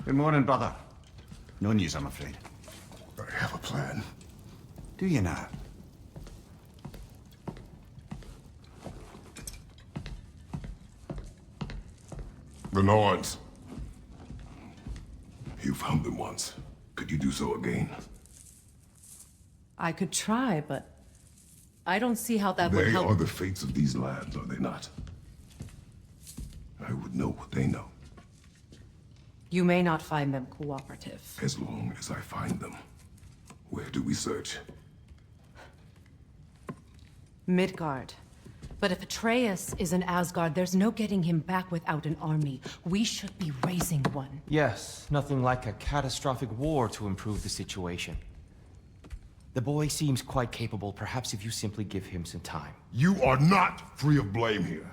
Good morning, brother. No news, I'm afraid. I have a plan. Do you now? The Norns. You found them once. Could you do so again? I could try, but I don't see how that would help. They are the fates of these lands, are they not? I would know what they know. You may not find them cooperative. As long as I find them. Where do we search? Midgard. But if Atreus is in Asgard, there's no getting him back without an army. We should be raising one. Yes, nothing like a catastrophic war to improve the situation. The boy seems quite capable, perhaps if you simply give him some time. You are not free of blame here.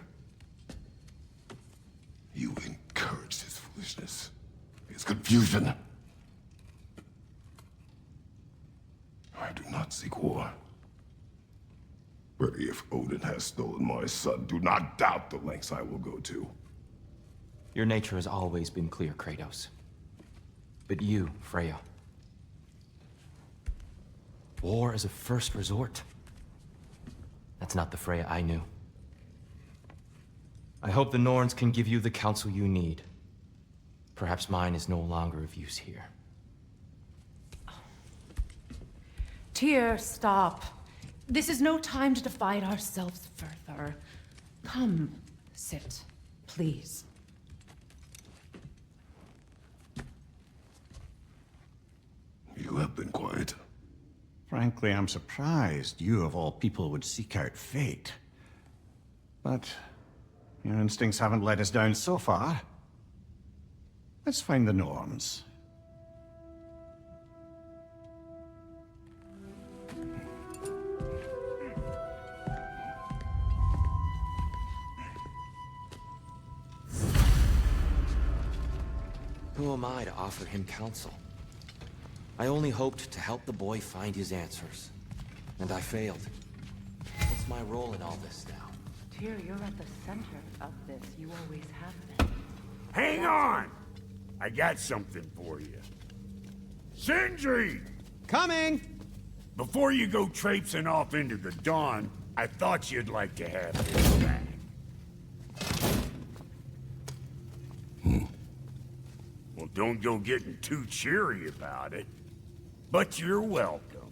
You encouraged his foolishness, his confusion. I do not seek war. But if Odin has stolen my son, do not doubt the lengths I will go to. Your nature has always been clear, Kratos. But you, Freya. War is a first resort. That's not the Freya I knew. I hope the Norns can give you the counsel you need. Perhaps mine is no longer of use here. Tyr, stop. This is no time to divide ourselves further. Come, sit, please. You have been quiet. Frankly, I'm surprised you of all people would seek out fate. But your instincts haven't let us down so far. Let's find the Norns. Who am I to offer him counsel? I only hoped to help the boy find his answers. And I failed. What's my role in all this now? Tyr, you're at the center of this. You always have been. Hang on! I got something for you. Sindri! Coming! Before you go traipsing off into the dawn, I thought you'd like to have this back. Well, don't go getting too cheery about it. But you're welcome.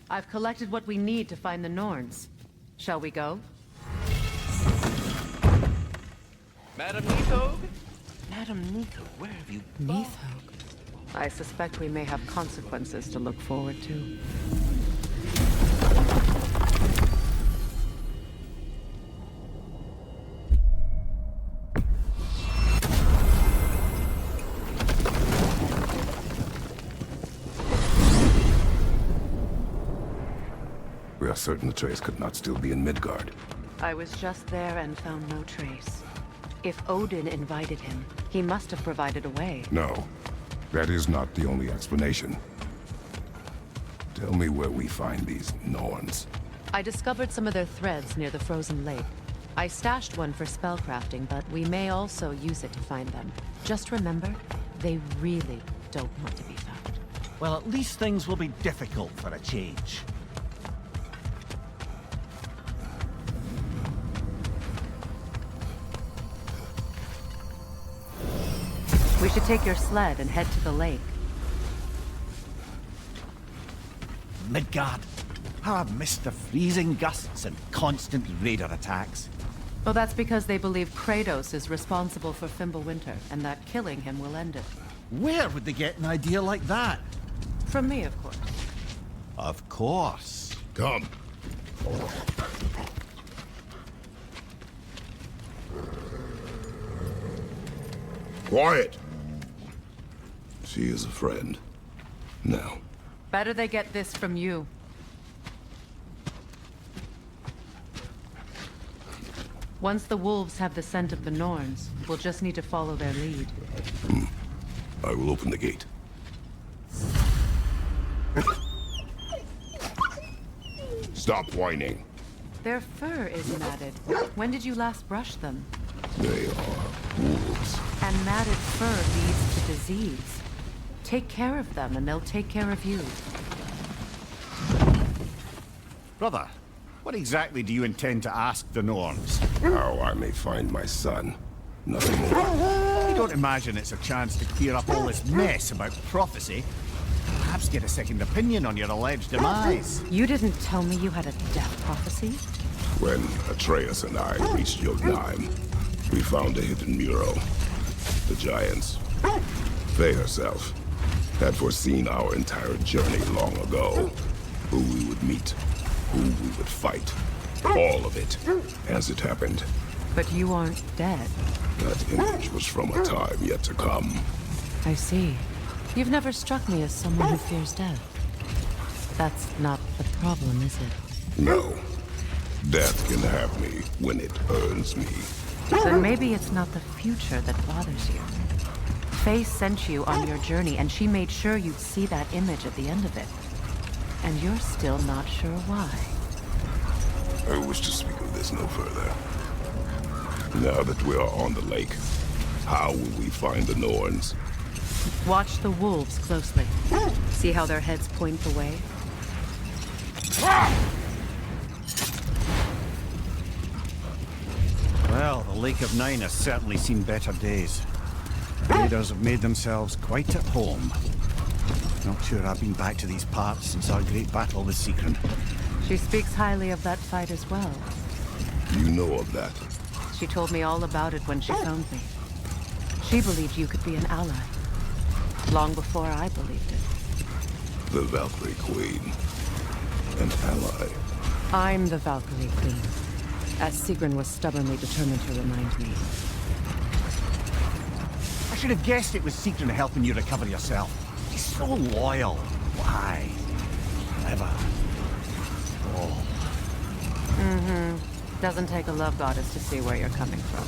I've collected what we need to find the Norns. Shall we go? Madam Nithog? Madam Nithog, where have you gone? Nithog. I suspect we may have consequences to look forward to. We are certain Atreus could not still be in Midgard. I was just there and found no trace. If Odin invited him, he must have provided a way. No, that is not the only explanation. Tell me where we find these Norns. I discovered some of their threads near the frozen lake. I stashed one for spellcrafting, but we may also use it to find them. Just remember, they really don't want to be found. Well, at least things will be difficult for a change. We should take your sled and head to the lake. Midgard. How I've missed the freezing gusts and constant raider attacks. Well, that's because they believe Kratos is responsible for Fimbulwinter, and that killing him will end it. Where would they get an idea like that? From me, of course. Of course. Come. Quiet! She is a friend. Now. Better they get this from you. Once the wolves have the scent of the Norns, we'll just need to follow their lead. I will open the gate. Stop whining. Their fur is matted. When did you last brush them? They are wolves. And matted fur leads to disease. Take care of them, and they'll take care of you. Brother, what exactly do you intend to ask the Norns? How I may find my son. Nothing more. You don't imagine it's a chance to clear up all this mess about prophecy? Perhaps get a second opinion on your alleged demise. You didn't tell me you had a death prophecy? When Atreus and I reached Jotunheim, we found a hidden mural. The Giants, Faye herself, had foreseen our entire journey long ago. Who we would meet, who we would fight. All of it, as it happened. But you aren't dead. That image was from a time yet to come. I see. You've never struck me as someone who fears death. That's not the problem, is it? No. Death can have me when it earns me. Then maybe it's not the future that bothers you. Faye sent you on your journey, and she made sure you'd see that image at the end of it. And you're still not sure why. I wish to speak of this no further. Now that we are on the lake, how will we find the Norns? Watch the wolves closely. See how their heads point the way? Well, the Lake of Nine has certainly seen better days. Raiders have made themselves quite at home. Not sure I've been back to these parts since our great battle with Sigrun. She speaks highly of that fight as well. You know of that? She told me all about it when she found me. She believed you could be an ally. Long before I believed it. The Valkyrie Queen. An ally. I'm the Valkyrie Queen, as Sigrun was stubbornly determined to remind me. I should have guessed it was Sigrun helping you recover yourself. He's so loyal. Why? Clever. Oh. Doesn't take a love goddess to see where you're coming from.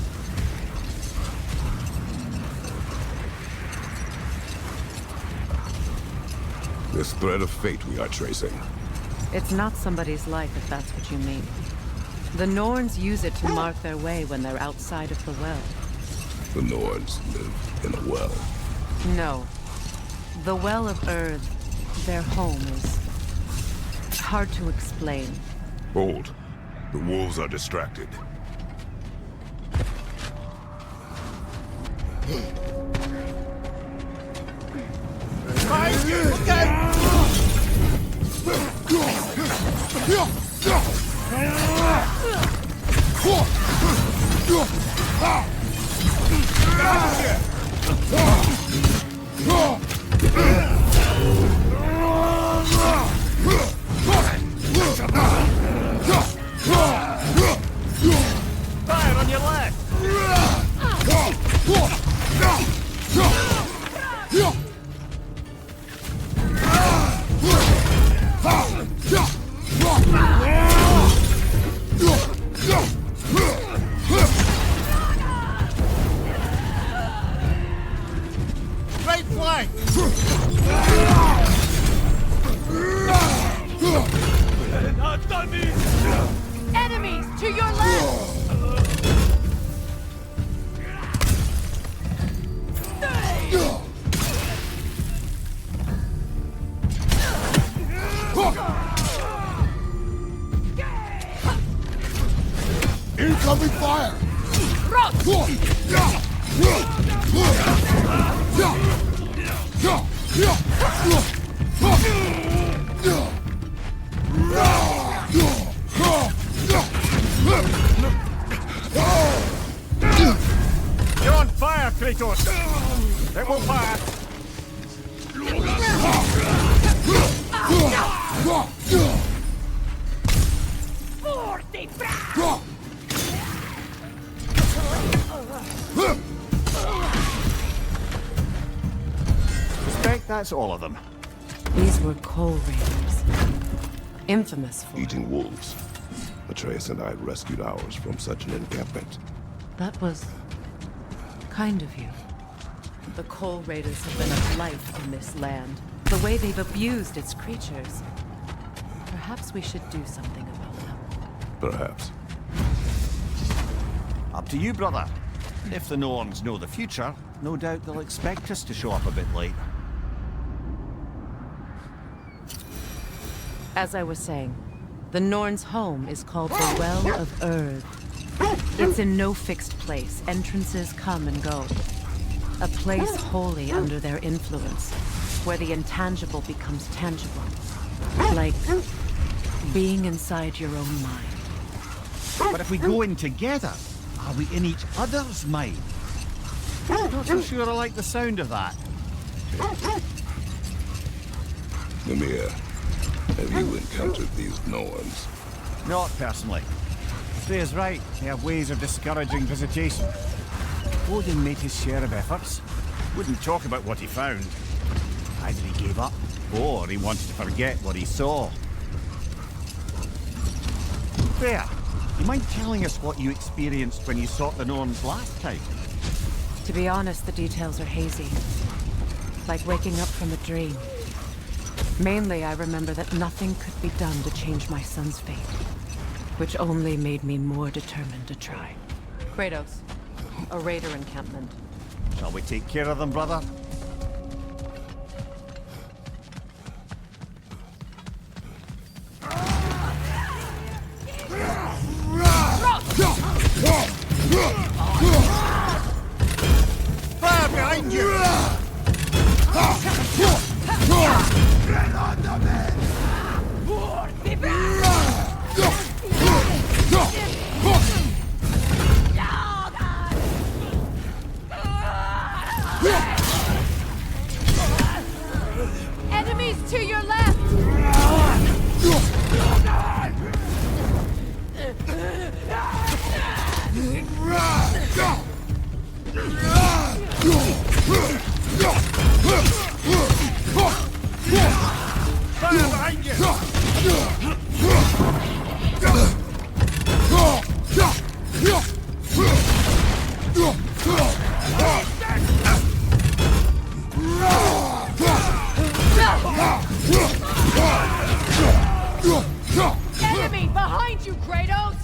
This thread of fate we are tracing. It's not somebody's life, if that's what you mean. The Norns use it to mark their way when they're outside of the well. The Norns live in a well. No. The Well of Earth, their home, is hard to explain. Hold. The wolves are distracted. Fire on your left! Right flank! Enemies to your left! Incoming fire! You're on fire, Kratos! It won't pass! Suspect that's all of them. These were coal raiders. Infamous for it. Eating wolves. Atreus and I rescued ours from such an encampment. That was kind of you. The coal raiders have been a blight on this land. The way they've abused its creatures. Perhaps we should do something about them. Perhaps. Up to you, brother. If the Norns know the future, no doubt they'll expect us to show up a bit late. As I was saying, the Norn's home is called the Well of Erd. It's in no fixed place. Entrances come and go. A place wholly under their influence, where the intangible becomes tangible. Like being inside your own mind. But if we go in together, are we in each other's mind? Not so sure I like the sound of that. Mimir, have you encountered these Norns? Not personally. Freya's right. They have ways of discouraging visitation. Odin made his share of efforts. Wouldn't talk about what he found. Either he gave up, or he wanted to forget what he saw. Freya, you mind telling us what you experienced when you sought the Norns last time? To be honest, the details are hazy. Like waking up from a dream. Mainly, I remember that nothing could be done to change my son's fate. Which only made me more determined to try. Kratos, a raider encampment. Shall we take care of them, brother? Fire behind you! Enemies to your left! Fire behind you! Enemy behind you, Kratos!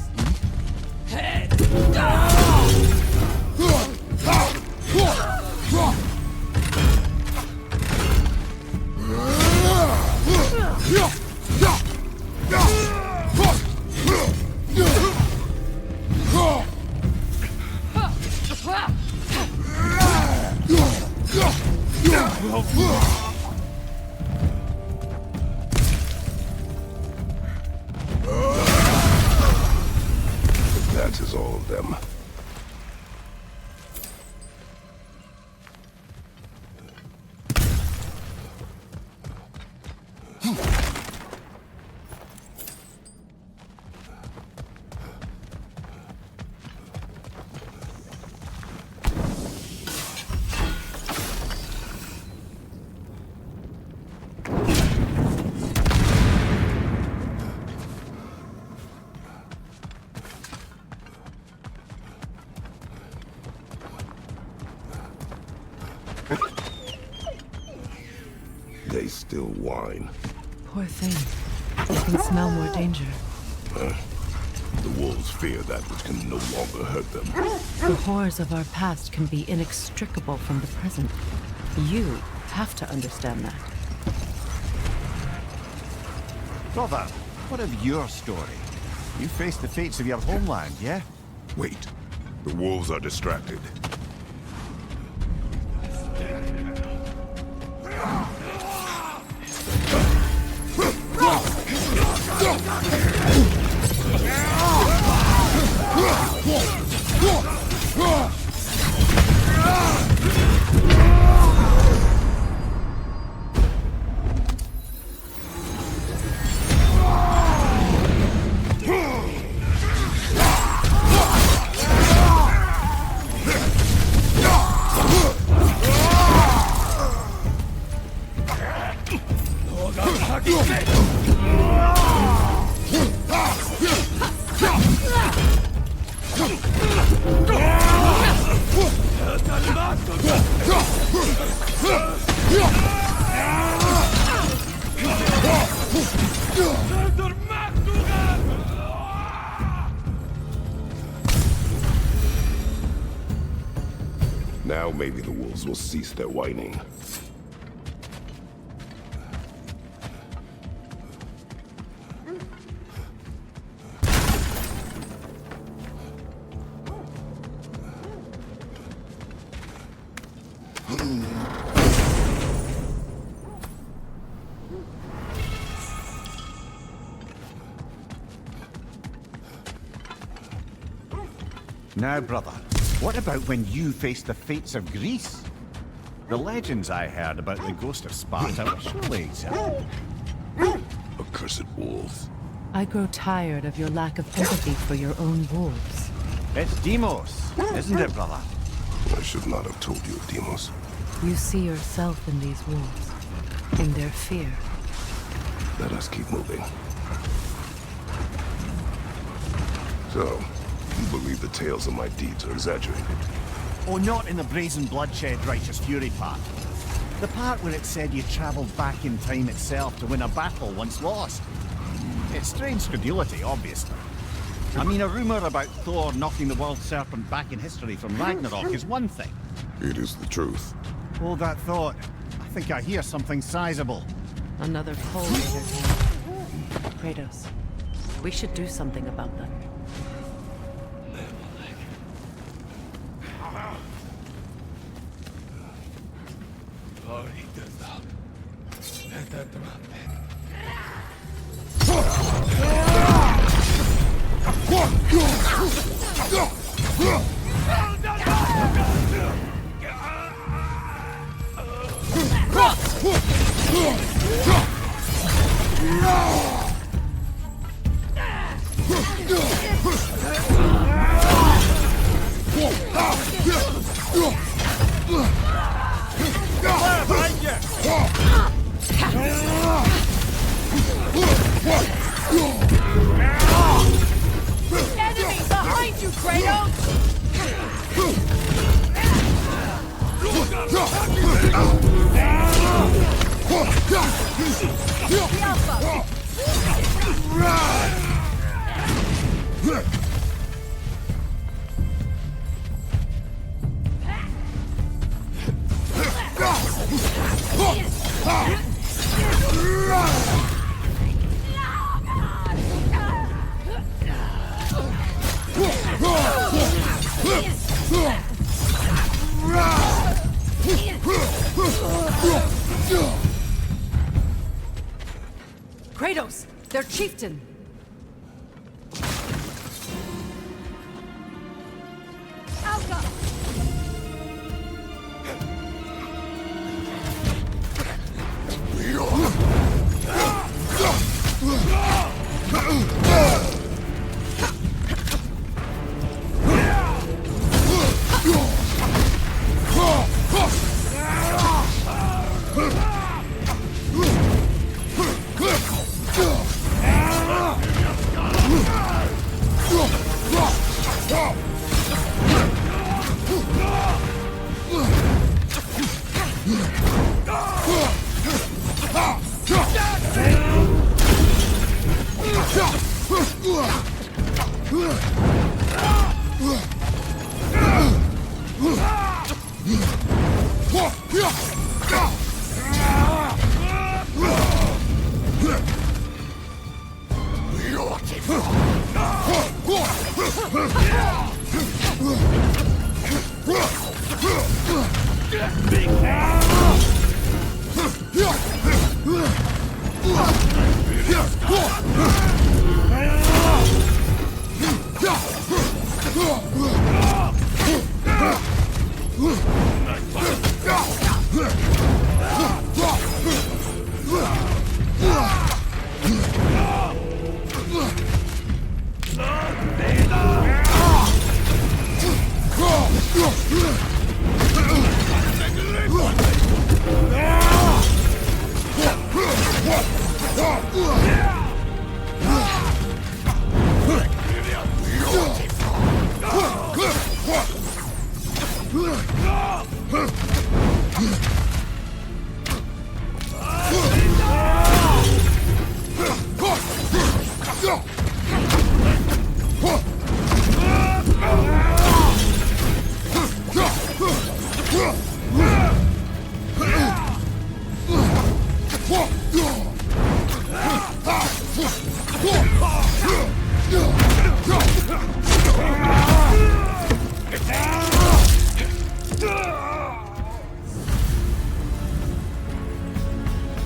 That is all of them. They still whine. Poor thing. They can smell more danger. The wolves fear that which can no longer hurt them. The horrors of our past can be inextricable from the present. You have to understand that. Brother, what of your story? You faced the fates of your homeland, yeah? Wait. The wolves are distracted. Now maybe the wolves will cease their whining. Now, brother, what about when you faced the fates of Greece? The legends I heard about the ghost of Sparta were surely exact. Accursed wolves. I grow tired of your lack of empathy for your own wolves. It's Demos, isn't it, brother? I should not have told you, Demos. You see yourself in these wolves, in their fear. Let us keep moving. So, you believe the tales of my deeds are exaggerated? Oh, not in the brazen bloodshed righteous fury part. The part where it said you travelled back in time itself to win a battle once lost. It's strange credulity, obviously. I mean, a rumour about Thor knocking the world serpent back in history from Ragnarok is one thing. It is the truth. Hold that thought. I think I hear something sizable. Another cold entertainment. Kratos, we should do something about them. Enemy behind you, Kratos! Kratos, their chieftain!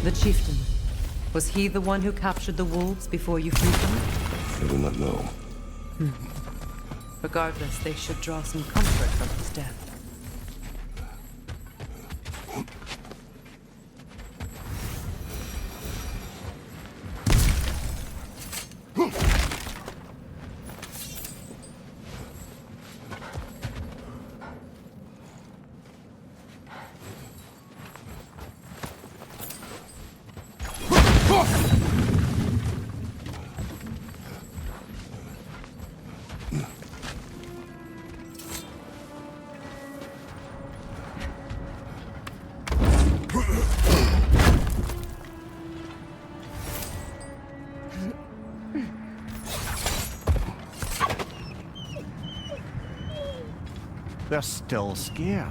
The chieftain. Was he the one who captured the wolves before you freed them? I do not know. Regardless, they should draw some comfort from his death. They're still scared.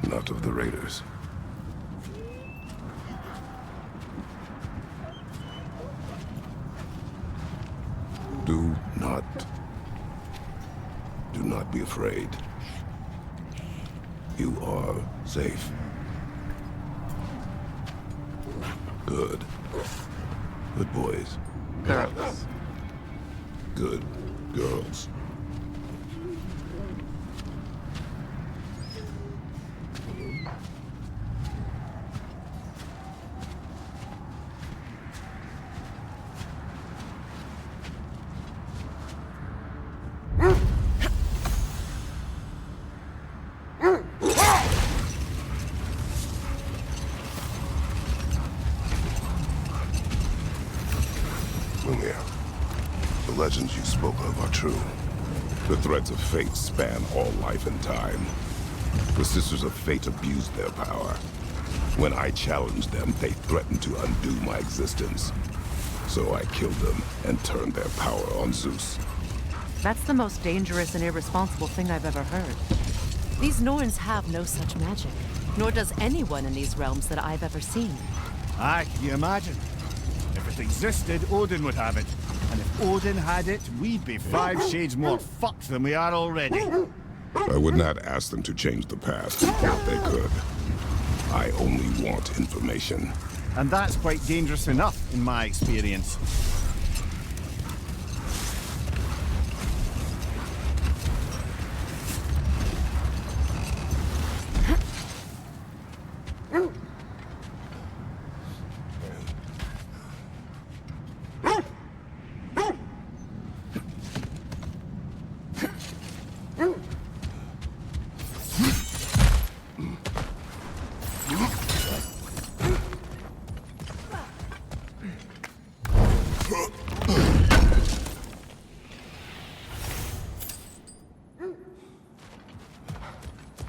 Not of the raiders. Do not be afraid. You are safe. Good. Good boys. Girls. Good girls. The legends you spoke of are true. The threads of fate span all life and time. The Sisters of Fate abused their power. When I challenged them, they threatened to undo my existence. So I killed them and turned their power on Zeus. That's the most dangerous and irresponsible thing I've ever heard. These Norns have no such magic, nor does anyone in these realms that I've ever seen. Aye, can you imagine? If it existed, Odin would have it. And if Odin had it, we'd be 5 shades more fucked than we are already. I would not ask them to change the past if they could. I only want information. And that's quite dangerous enough, in my experience.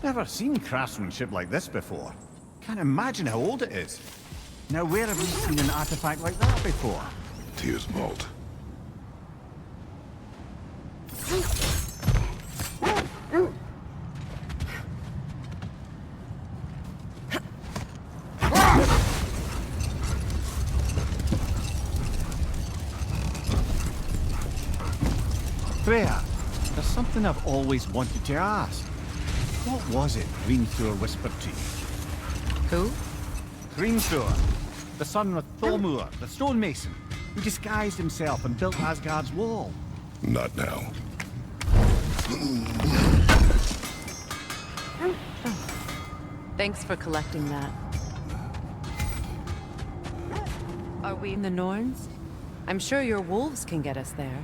Never seen craftsmanship like this before. Can't imagine how old it is. Now, where have you seen an artifact like that before? Tyr's vault. Freya, there's something I've always wanted to ask. What was it Hrimthur whispered to you? Who? Hrimthur, the son of Thormur, the stonemason, who disguised himself and built Asgard's wall. Not now. Thanks for collecting that. Are we in the Norns? I'm sure your wolves can get us there.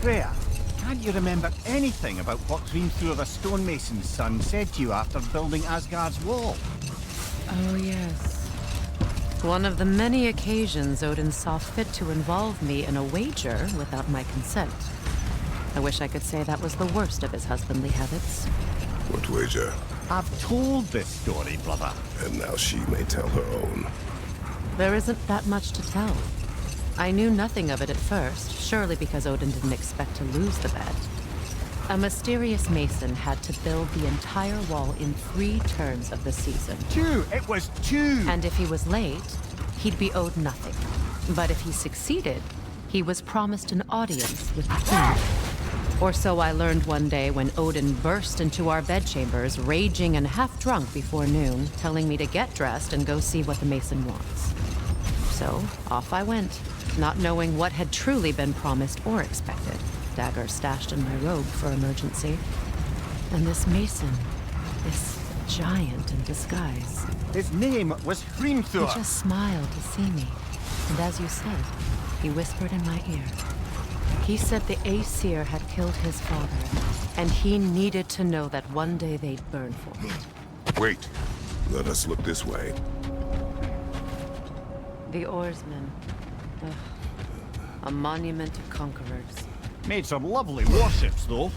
Freya, can't you remember anything about what Hrimthur the stonemason's son said to you after building Asgard's wall? Oh, yes. One of the many occasions Odin saw fit to involve me in a wager without my consent. I wish I could say that was the worst of his husbandly habits. What wager? I've told this story, brother. And now she may tell her own. There isn't that much to tell. I knew nothing of it at first, surely because Odin didn't expect to lose the bet. A mysterious mason had to build the entire wall in 3 turns of the season. 2! It was 2! And if he was late, he'd be owed nothing. But if he succeeded, he was promised an audience with the king. Or so I learned one day when Odin burst into our bedchambers, raging and half drunk before noon, telling me to get dressed and go see what the Mason wants. So, off I went, not knowing what had truly been promised or expected. Dagger stashed in my robe for emergency. And this Mason, this giant in disguise. His name was He Hrimthur. just smiled to see me. And as you said, he whispered in my ear. He said the Aesir had killed his father, and he needed to know that one day they'd burn for him. Wait. Let us look this way. The oarsmen. Ugh. A monument to conquerors. Made some lovely warships, though.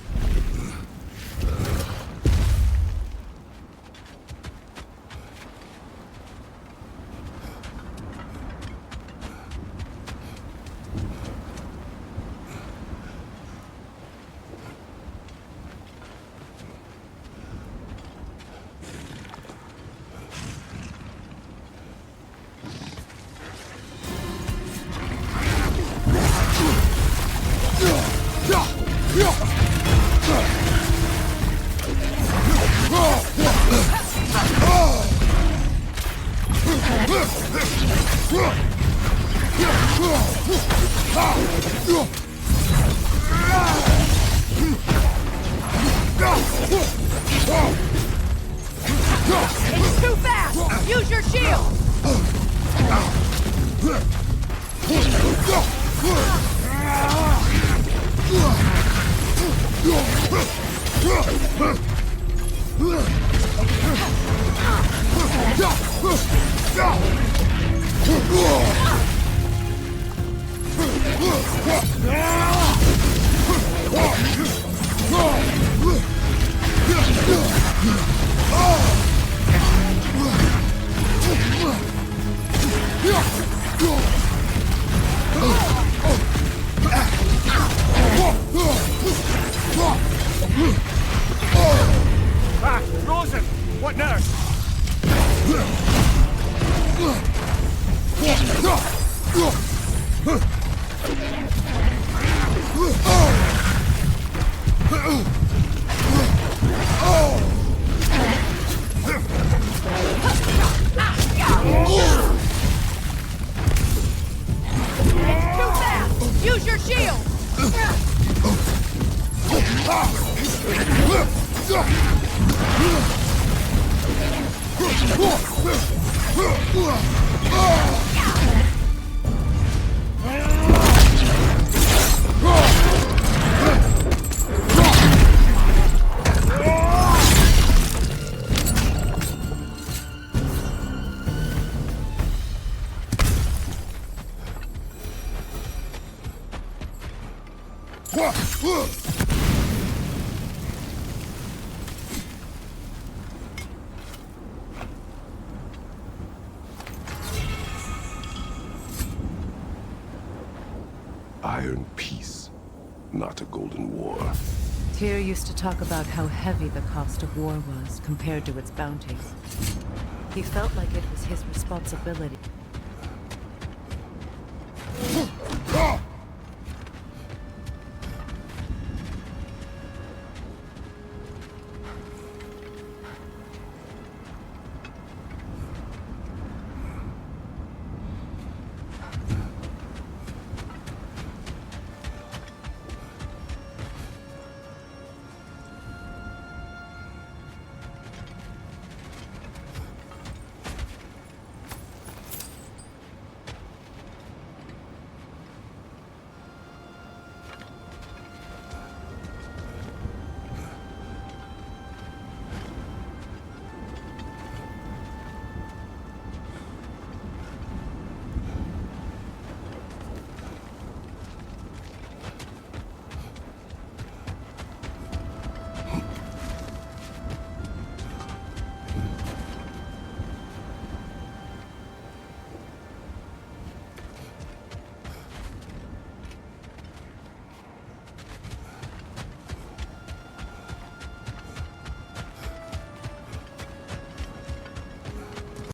It's too fast! Use your shield! Ah, Rosen! What now? Too fast! Use your shield! Iron peace, not a golden war. Tyr used to talk about how heavy the cost of war was compared to its bounties. He felt like it was his responsibility